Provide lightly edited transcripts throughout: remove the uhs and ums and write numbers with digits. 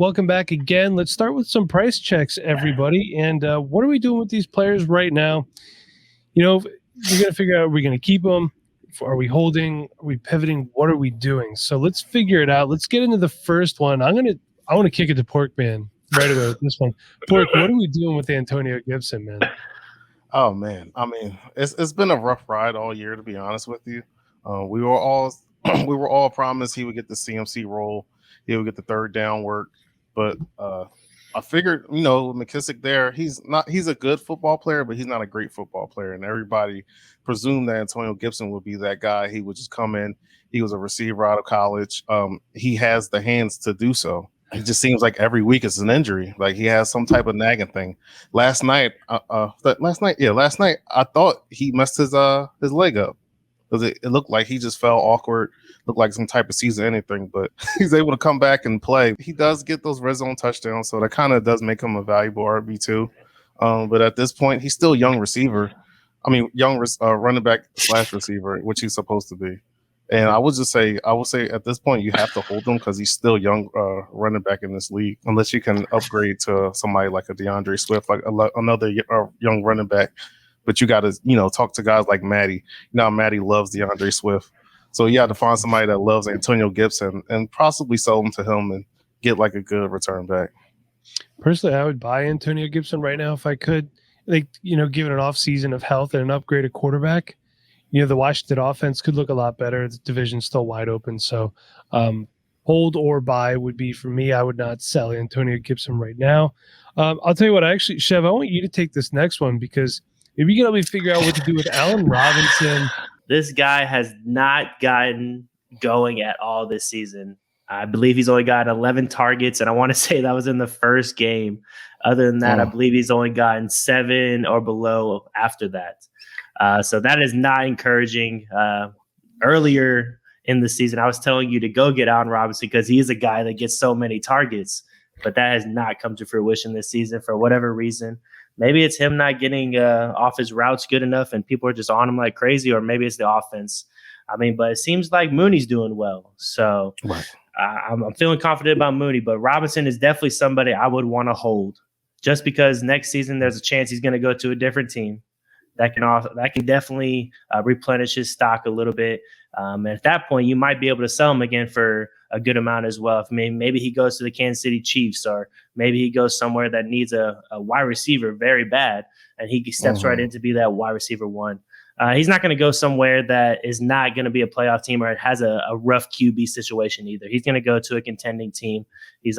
welcome back again. Let's start with some price checks, everybody. And what are we doing with these players right now? You know, we're going to figure out, are we going to keep them? Are we holding? Are we pivoting? What are we doing? So let's figure it out. Let's get into the first one. I want to kick it to Porkman right away with this one. Pork, what are we doing with Antonio Gibson, man? Oh man, I mean, it's been a rough ride all year, to be honest with you. We were all promised he would get the CMC role, he would get the third down work, but I figured, with McKissick there, he's a good football player, but he's not a great football player, and everybody presumed that Antonio Gibson would be that guy. He would just come in. He was a receiver out of college. He has the hands to do so. It just seems like every week it's an injury. Like he has some type of nagging thing. Last night, I thought he messed his leg up because it looked like he just fell awkward, looked like some type of season anything. But he's able to come back and play. He does get those red zone touchdowns, so that kind of does make him a valuable RB2. But at this point, he's still a young receiver. I mean, young running back / receiver, which he's supposed to be. And I would say at this point you have to hold him because he's still young running back in this league, unless you can upgrade to somebody like a DeAndre Swift, like another young running back. But you got to talk to guys like Matty. Matty loves DeAndre Swift, so you have to find somebody that loves Antonio Gibson and possibly sell him to him and get like a good return back. Personally, I would buy Antonio Gibson right now if I could. Given an off season of health and an upgraded quarterback. The Washington offense could look a lot better. The division's still wide open. So hold or buy would be for me. I would not sell Antonio Gibson right now. I'll tell you what, Chev, I want you to take this next one because if you can help me figure out what to do with Allen Robinson. This guy has not gotten going at all this season. I believe he's only got 11 targets, and I want to say that was in the first game. Other than that, I believe he's only gotten 7 or below after that. So that is not encouraging. Earlier in the season, I was telling you to go get Allen Robinson because he is a guy that gets so many targets, but that has not come to fruition this season for whatever reason. Maybe it's him not getting off his routes good enough and people are just on him like crazy, or maybe it's the offense. But it seems like Mooney's doing well. So I'm feeling confident about Mooney, but Robinson is definitely somebody I would want to hold just because next season there's a chance he's going to go to a different team. That can definitely replenish his stock a little bit. And at that point, you might be able to sell him again for a good amount as well. If maybe he goes to the Kansas City Chiefs, or maybe he goes somewhere that needs a wide receiver very bad, and he steps right in to be that wide receiver one. He's not going to go somewhere that is not going to be a playoff team or it has a rough QB situation either. He's going to go to a contending team.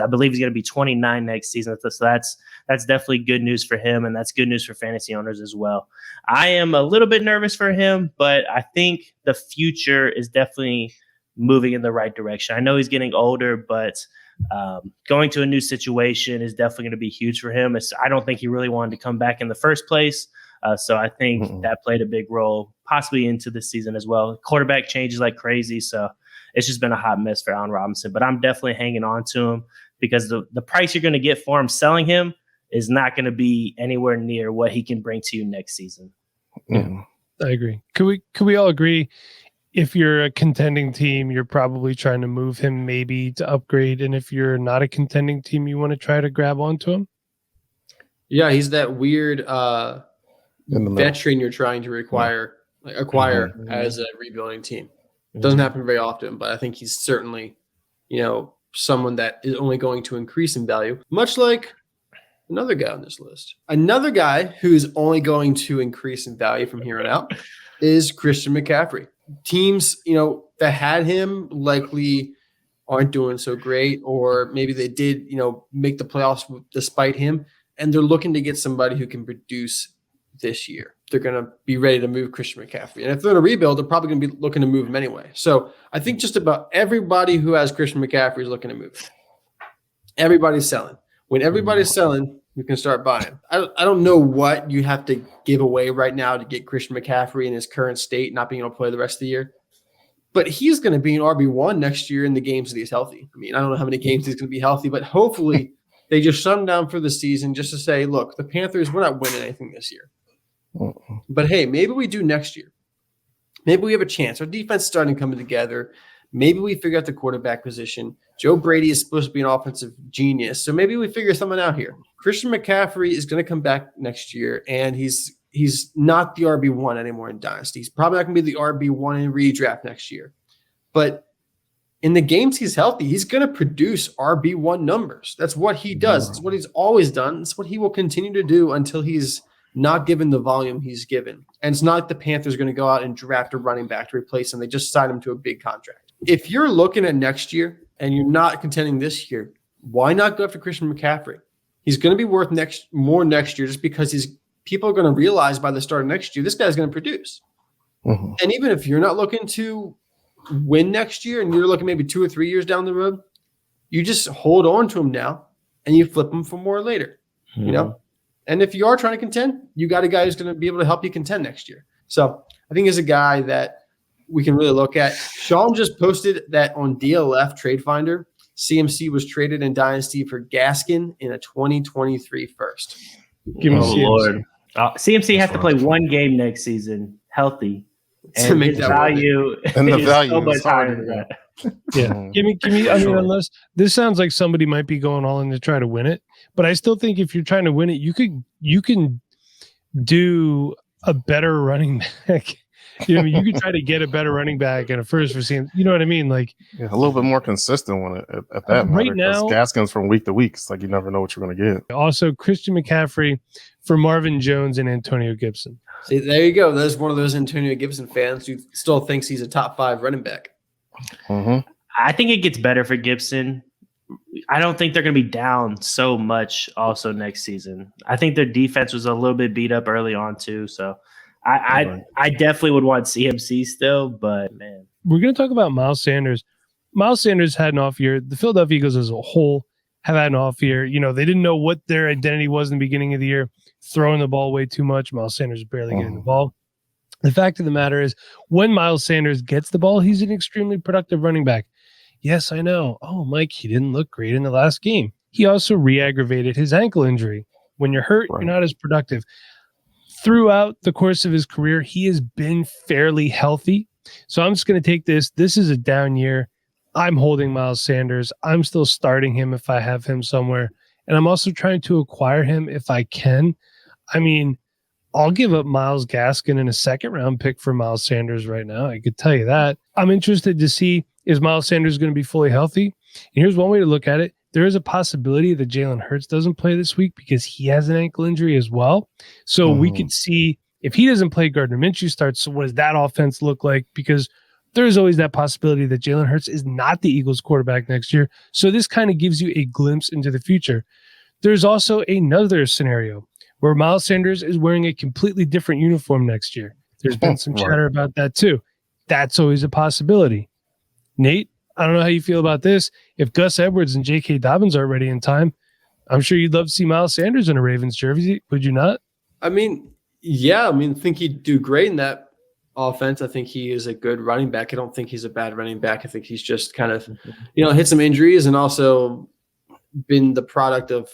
I believe he's going to be 29 next season. So that's definitely good news for him, and that's good news for fantasy owners as well. I am a little bit nervous for him, but I think the future is definitely moving in the right direction. I know he's getting older, but going to a new situation is definitely going to be huge for him. I don't think he really wanted to come back in the first place. So I think that played a big role, possibly into this season as well. Quarterback changes like crazy, so it's just been a hot mess for Allen Robinson. But I'm definitely hanging on to him because the price you're going to get for him selling him is not going to be anywhere near what he can bring to you next season. Yeah, I agree. Could we all agree? If you're a contending team, you're probably trying to move him maybe to upgrade, and if you're not a contending team, you want to try to grab onto him. Yeah, he's that weird veteran you're trying to acquire as a rebuilding team. Doesn't happen very often, but I think he's certainly, someone that is only going to increase in value, much like another guy on this list. Another guy who's only going to increase in value from here on out is Christian McCaffery. Teams, that had him likely aren't doing so great, or maybe they did, make the playoffs despite him, and they're looking to get somebody who can produce this year. They're going to be ready to move Christian McCaffrey. And if they're in a rebuild, they're probably going to be looking to move him anyway. So I think just about everybody who has Christian McCaffrey is looking to move. Everybody's selling. When everybody's selling, you can start buying. I don't know what you have to give away right now to get Christian McCaffrey in his current state, not being able to play the rest of the year. But he's going to be an RB1 next year in the games that he's healthy. I mean, I don't know how many games he's going to be healthy, but hopefully they just shut him down for the season just to say, look, the Panthers, we're not winning anything this year. But hey, maybe we do next year. Maybe we have a chance. Our defense is starting coming together. Maybe we figure out the quarterback position. Joe Brady is supposed to be an offensive genius. So maybe we figure something out here. Christian McCaffrey is going to come back next year, and he's not the RB1 anymore in Dynasty. He's probably not going to be the RB1 in redraft next year. But in the games he's healthy, he's going to produce RB1 numbers. That's what he does. It's what he's always done. It's what he will continue to do until he's not given the volume he's given. And it's not like the Panthers are going to go out and draft a running back to replace him. They just signed him to a big contract. If you're looking at next year and you're not contending this year, why not go after Christian McCaffrey? He's going to be worth more next year just because people are going to realize by the start of next year, this guy's going to produce. Mm-hmm. And even if you're not looking to win next year and you're looking maybe 2 or 3 years down the road, you just hold on to him now and you flip him for more later, you know? And if you are trying to contend, you got a guy who's going to be able to help you contend next year. So I think he's a guy that we can really look at. Sean just posted that on DLF Trade Finder, CMC was traded in Dynasty for Gaskin in a 2023 first. Give me CMC. Lord. CMC has to play one game next season, healthy. And his value is so much higher than that. Yeah. Give me. I mean, unless this sounds like somebody might be going all in to try to win it, but I still think if you're trying to win it, you can do a better running back. You know, you could try to get a better running back and a first for CMC. You know what I mean? Like a little bit more consistent when at that right now. Gaskin's from week to week. It's like you never know what you're going to get. Also, Christian McCaffrey for Marvin Jones and Antonio Gibson. See, there you go. There's one of those Antonio Gibson fans who still thinks he's a top 5 running back. Mm-hmm. I think it gets better for Gibson. I don't think they're going to be down so much also next season. I think their defense was a little bit beat up early on too. So I definitely would want CMC still, but man. We're going to talk about Miles Sanders. Miles Sanders had an off year. The Philadelphia Eagles as a whole have had an off year. You know, they didn't know what their identity was in the beginning of the year, throwing the ball way too much. Miles Sanders barely getting the ball. The fact of the matter is, when Miles Sanders gets the ball, he's an extremely productive running back. Yes, I know. Oh, Mike, he didn't look great in the last game. He also re-aggravated his ankle injury. When you're hurt, you're not as productive. Throughout the course of his career, he has been fairly healthy. So I'm just going to take this. This is a down year. I'm holding Miles Sanders. I'm still starting him if I have him somewhere. And I'm also trying to acquire him if I can. I mean, I'll give up Myles Gaskin in a second-round pick for Miles Sanders right now. I could tell you that. I'm interested to see, is Miles Sanders going to be fully healthy? And here's one way to look at it. There is a possibility that Jalen Hurts doesn't play this week because he has an ankle injury as well. So we could see if he doesn't play, Gardner Minshew starts. So what does that offense look like? Because there's always that possibility that Jalen Hurts is not the Eagles quarterback next year. So this kind of gives you a glimpse into the future. There's also another scenario where Miles Sanders is wearing a completely different uniform next year. There's been some chatter about that too. That's always a possibility. Nate, I don't know how you feel about this. If Gus Edwards and J.K. Dobbins aren't ready in time, I'm sure you'd love to see Miles Sanders in a Ravens jersey. Would you not? I mean, yeah. I mean, I think he'd do great in that offense. I think he is a good running back. I don't think he's a bad running back. I think he's just kind of, hit some injuries and also been the product of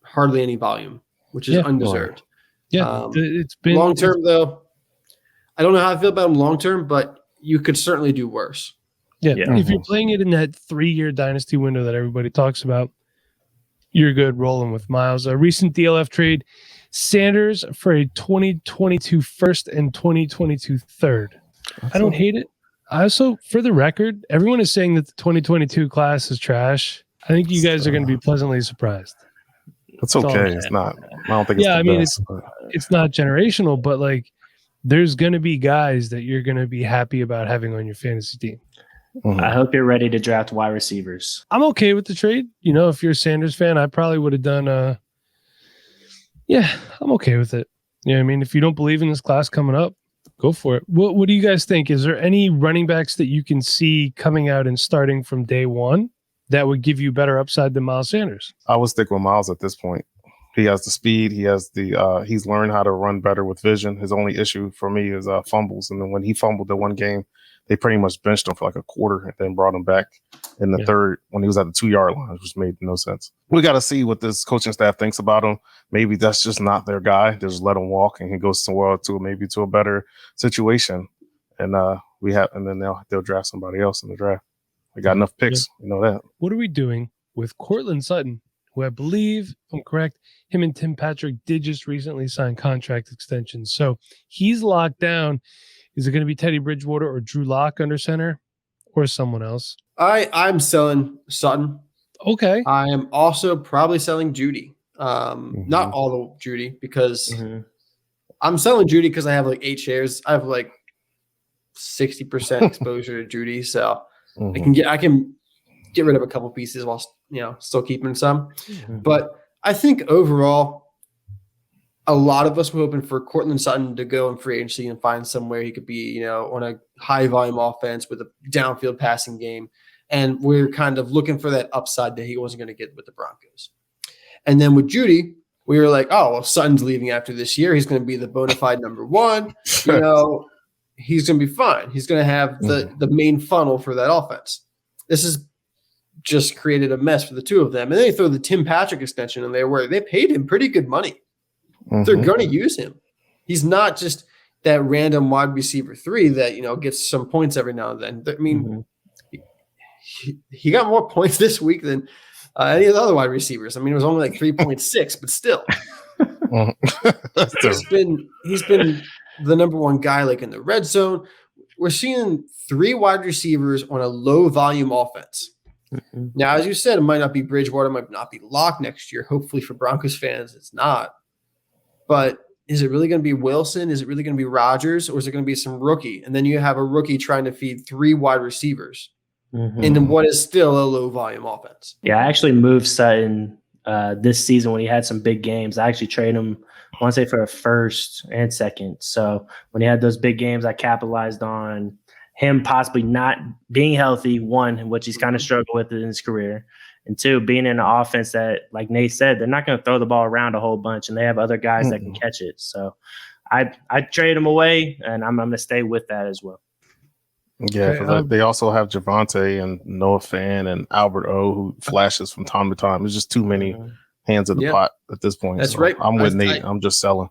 hardly any volume, which is undeserved. Yeah, it's been long term though. I don't know how I feel about him long term, but you could certainly do worse. Yeah. If you're playing it in that 3-year dynasty window that everybody talks about, you're good rolling with Miles. A recent DLF trade, Sanders for a 2022 first and 2022 third. I don't hate it. I also, for the record, everyone is saying that the 2022 class is trash. I think you guys are going to be pleasantly surprised. It's okay. It's not. I don't think it's the best, it's not generational, but like there's going to be guys that you're going to be happy about having on your fantasy team. I hope you're ready to draft wide receivers. I'm okay with the trade. If you're a Sanders fan, I probably would have done I'm okay with it. You know what I mean? If you don't believe in this class coming up, go for it. What do you guys think? Is there any running backs that you can see coming out and starting from day one that would give you better upside than Miles Sanders? I would stick with Miles at this point. He has the speed. He has he's learned how to run better with vision. His only issue for me is fumbles. And then when he fumbled the one game, they pretty much benched him for like a quarter and then brought him back in the third when he was at the 2-yard line, which made no sense. We got to see what this coaching staff thinks about him. Maybe that's just not their guy. They just let him walk and he goes somewhere to a better situation. And then they'll draft somebody else in the draft. I got enough picks. You know that. What are we doing with Courtland Sutton, who I believe, if I'm correct, him and Tim Patrick did just recently sign contract extensions. So he's locked down. Is it going to be Teddy Bridgewater or Drew Lock under center or someone else? I'm selling Sutton. Okay. I am also probably selling Judy. Not all the Judy, because I'm selling Judy because I have like 8 shares. I have like 60% exposure to Judy, so I can get rid of a couple pieces while still keeping some. But I think overall, a lot of us were hoping for Courtland Sutton to go in free agency and find somewhere he could be, on a high volume offense with a downfield passing game. And we're kind of looking for that upside that he wasn't going to get with the Broncos. And then with Judy, we were like, oh, well, Sutton's leaving after this year. He's going to be the bona fide number one. He's going to be fine. He's going to have the main funnel for that offense. This has just created a mess for the two of them. And then they throw the Tim Patrick extension in there where they paid him pretty good money. They're going to use him. He's not just that random wide receiver 3 that, gets some points every now and then. I mean, he got more points this week than any of the other wide receivers. I mean, it was only like 3.6, but still. He's been the number one guy like in the red zone. We're seeing 3 wide receivers on a low volume offense. Now, as you said, it might not be Bridgewater, it might not be Locke next year. Hopefully for Broncos fans, it's not. But is it really going to be Wilson? Is it really going to be Rodgers? Or is it going to be some rookie? And then you have a rookie trying to feed 3 wide receivers into what is still a low volume offense. Yeah, I actually moved Sutton this season when he had some big games. I actually traded him, I want to say, for a first and second. So when he had those big games, I capitalized on him possibly not being healthy, one, which he's kind of struggled with in his career, and 2, being in an offense that, like Nate said, they're not going to throw the ball around a whole bunch, and they have other guys that can catch it. So I trade him away, and I'm going to stay with that as well. Yeah, they also have Javonte and Noah Fan and Albert O, who flashes from time to time. There's just too many hands in the pot at this point. That's right. I'm with Nate. I'm just selling.